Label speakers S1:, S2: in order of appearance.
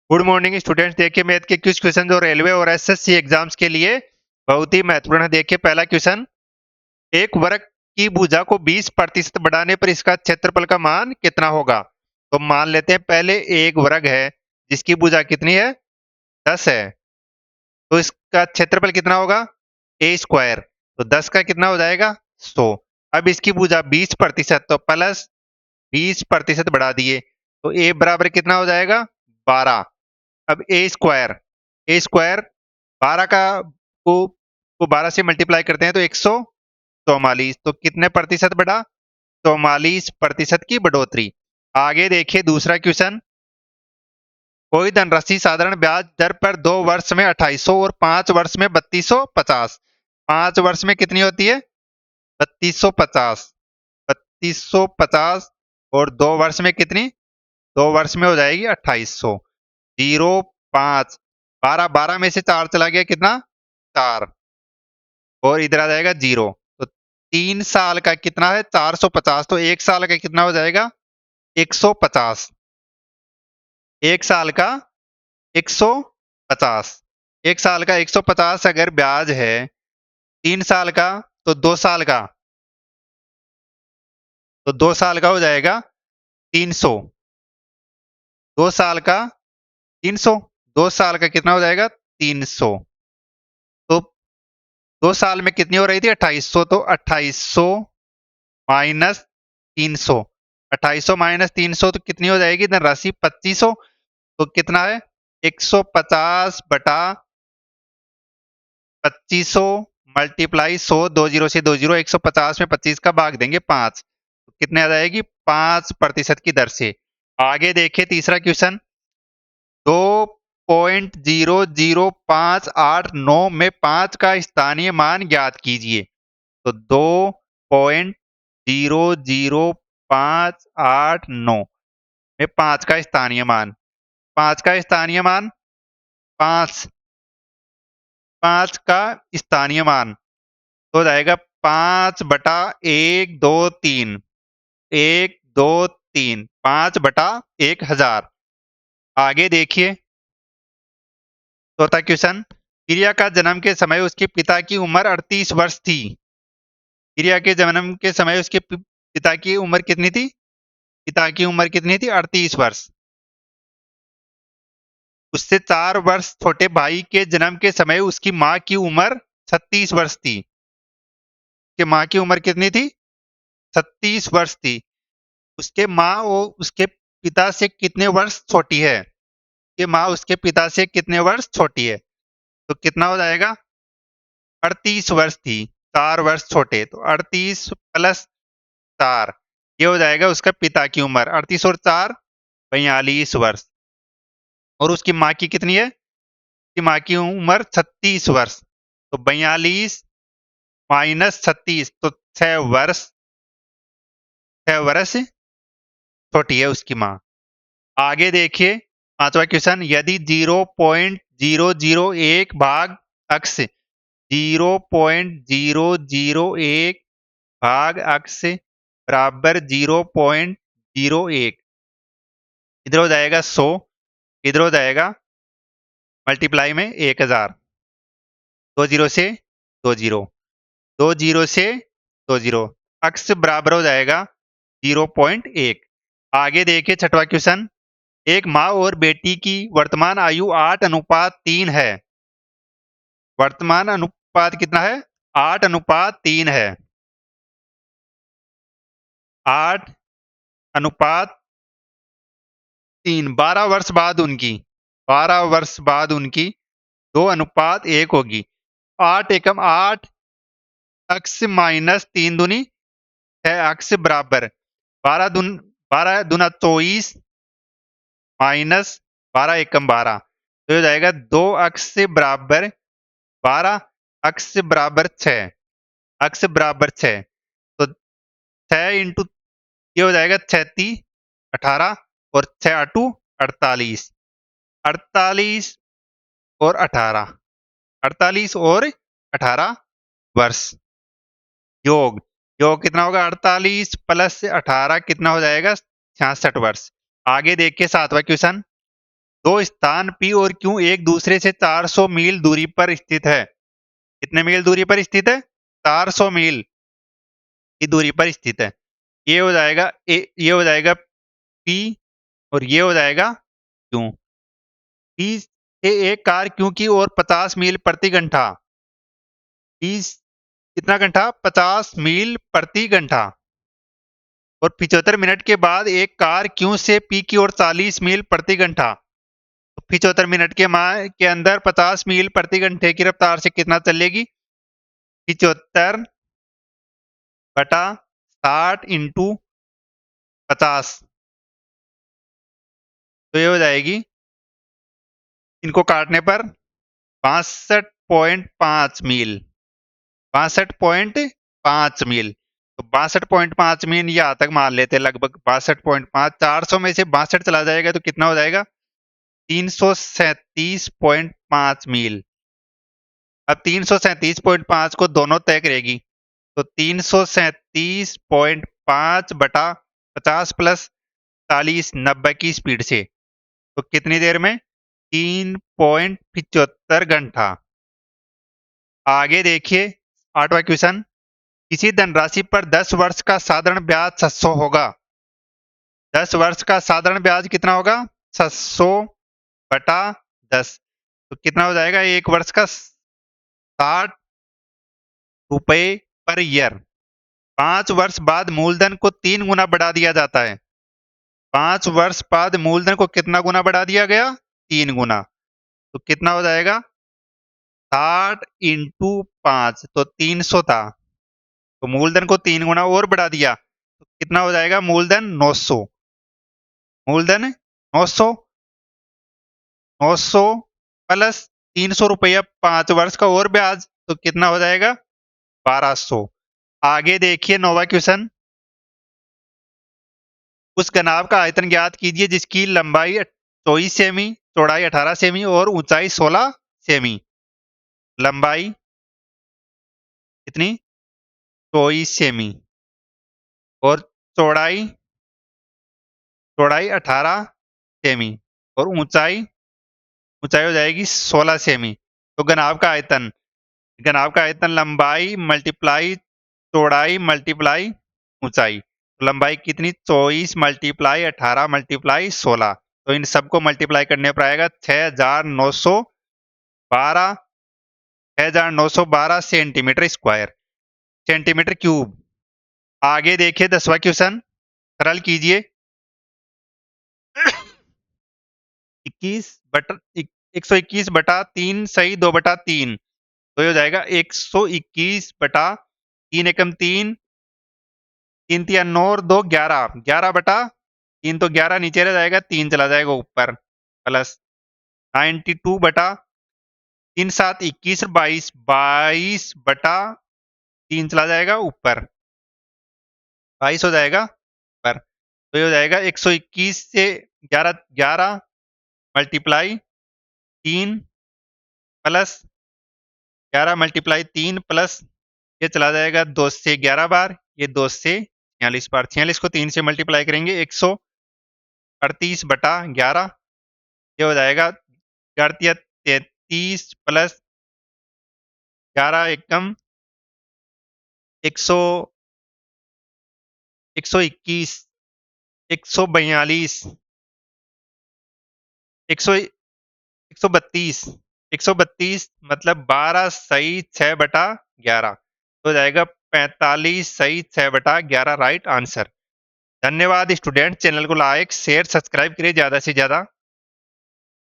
S1: Good morning students. देखिए math के कुछ क्वेश्चन जो रेलवे और एसएससी एग्जाम्स के लिए बहुत ही महत्वपूर्ण है। देखिए पहला क्वेश्चन, एक वर्ग की भुजा को 20% बढ़ाने पर इसका क्षेत्रफल का मान कितना होगा। तो मान लेते हैं पहले एक वर्ग है जिसकी भुजा कितनी है, 10 है। तो इसका क्षेत्रफल कितना होगा, ए स्क्वायर। तो 10 का कितना हो जाएगा, 100। अब इसकी भुजा 20%, तो प्लस 20% बढ़ा दिए तो ए बराबर कितना हो जाएगा, 12। अब ए स्क्वायर 12 का को 12 से मल्टीप्लाई करते हैं तो 144। तो कितने प्रतिशत बढ़ा, 44% की बढ़ोतरी। आगे देखिए दूसरा क्वेश्चन, कोई धनराशि साधारण ब्याज दर पर 2 वर्ष में 2800 और 5 वर्ष में 3250। 5 वर्ष में कितनी होती है, 3250। 3250 और 2 वर्ष में कितनी, 2 वर्ष में हो जाएगी 2800। 0 5, 12 12 में से 4 चला गया, कितना, 4। और इधर आ जाएगा 0। तो 3 साल का कितना है, 450। तो 1 साल का कितना हो जाएगा, 150। 1 साल का 150। 1 साल का 150 अगर ब्याज है, 3 साल का तो 2 साल का, तो 2 साल का हो जाएगा 300। 2 साल का 300, 2 साल का कितना हो जाएगा, 300। तो 2 साल में कितनी हो रही थी, 2800। तो 2800 माइनस 300, 2800 माइनस 300 तो कितनी हो जाएगी धनराशि, 2500। तो कितना है, 150 मल्टीप्लाई 100, 2 जीरो से 2 जीरो, 150 में 25 का भाग देंगे 5, तो कितने आ जाएगी, 5% की दर से। आगे देखिए तीसरा क्वेश्चन, 2.00589 में 5 का स्थानीय मान ज्ञात कीजिए। तो 2.00589 में 5 का स्थानीय मान, 5 का स्थानीय मान, 5 5 का स्थानीय मान तो हो जाएगा 5/123। 123 5/1000। आगे देखिए चौथा क्वेश्चन, प्रिया का जन्म के समय उसके पिता की उम्र 38 वर्ष थी। प्रिया के जन्म के समय उसके पिता की उम्र कितनी थी, पिता की उम्र कितनी थी, 38 वर्ष। उससे 4 वर्ष छोटे भाई के जन्म के समय उसकी माँ की उम्र 36 वर्ष थी। उसके माँ की उम्र कितनी थी, 36 वर्ष थी। उसके माँ वो उसके पिता से कितने वर्ष छोटी है, कि माँ उसके पिता से कितने वर्ष छोटी है। तो कितना हो जाएगा, 38 वर्ष थी, 4 वर्ष छोटे। तो 38 प्लस 4, ये हो जाएगा उसका पिता की उम्र, 38 और 4 42 वर्ष। और उसकी माँ की कितनी है, उसकी माँ की उम्र 36 वर्ष। तो 42 माइनस 36, तो 6 वर्ष, 6 वर्ष छोटी है उसकी माँ। आगे देखिए पांचवा क्वेश्चन, यदि 0.001 भाग अक्स, 0.001 भाग अक्स बराबर 0.01, इधर हो जाएगा 100, इधर हो जाएगा मल्टीप्लाई में 1000। 2 जीरो से 2 जीरो, 2 जीरो से 2 जीरो, अक्स बराबर हो जाएगा 0.1। आगे देखिए छठवा क्वेश्चन, एक माँ और बेटी की वर्तमान आयु 8:3 है। वर्तमान अनुपात कितना है, 8:3 है। 8:3, 12 वर्ष बाद उनकी, 12 वर्ष बाद उनकी 2:1 होगी। 8 एकम 8, अक्स माइनस 3 दूनी 6, अक्स बराबर 12 दूना 24 माइनस 12 एकम 12। तो हो जाएगा 2 अक्स बराबर 12, अक्स बराबर 6, अक्स बराबर 6। तो 6 इंटू, ये हो जाएगा 36 18, और 6 8 48, 48 और 18, 48 और 18 वर्ष। योग, योग कितना होगा, 48 प्लस 18 कितना हो जाएगा, 66 वर्ष। आगे देखिए सातवां क्वेश्चन, दो स्थान P और Q एक दूसरे से 400 मील दूरी पर स्थित है। कितने मील दूरी पर स्थित है? 400 मील की दूरी पर स्थित है। ये हो जाएगा P और ये हो जाएगा Q। P से एक कार Q की ओर 50 मील प्रति घंटा। P कितना घंटा? 50 मील प्रति घंटा। और 75 मिनट के बाद एक कार Q से P की ओर 40 मील प्रति घंटा। 75 मिनट के अंदर 50 मील प्रति घंटे की रफ्तार से कितना चलेगी? 75 बटा 60 इंटू 50। तो ये हो जाएगी, इनको काटने पर 62.5 मील। 62.5 मील। तो 62.5 मील यहाँ तक मान लेते हैं, लगभग 62.5। 400 में से 62 चला जाएगा तो कितना हो जाएगा? 337.5 मील। अब 337.5 को दोनों तय करेगी, तो 337.5 बटा 50 प्लस 40, 90 की स्पीड से। तो कितनी देर में? 3.75 घंटा। आगे देखिए 8वां क्वेश्चन। किसी धनराशि पर 10 वर्ष का साधारण ब्याज 700 होगा। 10 वर्ष का साधारण ब्याज कितना होगा? 700 बटा 10। तो कितना हो जाएगा? एक वर्ष का 60 रुपए पर ईयर। 5 वर्ष बाद मूलधन को 3 गुना बढ़ा दिया जाता है। 5 वर्ष बाद मूलधन को कितना गुना बढ़ा दिया गया? 3 गुना। तो कितना हो जाएगा? 60 इंटू 5, तो 300 था। तो मूलधन को 3 गुना और बढ़ा दिया, तो कितना हो जाएगा? मूलधन 900। मूलधन 900, 900 प्लस 300 रुपया 5 वर्ष का और ब्याज, तो कितना हो जाएगा? 1200। आगे देखिए 9वां क्वेश्चन। उस घनाभ का आयतन ज्ञात कीजिए जिसकी लंबाई 24 सेमी, चौड़ाई 18 सेमी और ऊंचाई 16 सेमी। लंबाई कितनी? 24 सेमी और चौड़ाई 18 सेमी और ऊंचाई हो जाएगी 16 सेमी। तो घनाभ का आयतन लंबाई मल्टीप्लाई चौड़ाई मल्टीप्लाई ऊंचाई। तो लंबाई कितनी? 24 मल्टीप्लाई 18 मल्टीप्लाई 16। तो इन सबको मल्टीप्लाई करने पर आएगा 6,912 सेंटीमीटर स्क्वायर, सेंटीमीटर क्यूब। आगे देखिए 10वां क्वेश्चन। सरल कीजिए। 121 बटा 3 सही 2 बटा 3। तो ये हो जाएगा 121 बटा 3 एकम 3, 3 तिया 9 और 2 11, 11 बटा 3, तो 11 नीचे रह जाएगा, 3 चला जाएगा ऊपर, प्लस 92 बटा 3 7 21 और 22, 22 बटा 3 चला जाएगा ऊपर, 22 हो जाएगा ऊपर। तो ये हो जाएगा 121 से 11 11 मल्टीप्लाई 3 प्लस 11 मल्टीप्लाई 3 प्लस ये चला जाएगा 2 से 11 बार, ये 2 से 46 बार। 46 को 3 से मल्टीप्लाई करेंगे 138 बटा 11। ये हो जाएगा 33 प्लस 11 एकम 100, 121, 142, 100, 132, 132 मतलब 12 सही 6 बटा 11। तो हो जाएगा 45 सही 6 बटा 11 राइट आंसर। धन्यवाद स्टूडेंट। चैनल को लाइक शेयर सब्सक्राइब करिए ज्यादा से ज्यादा।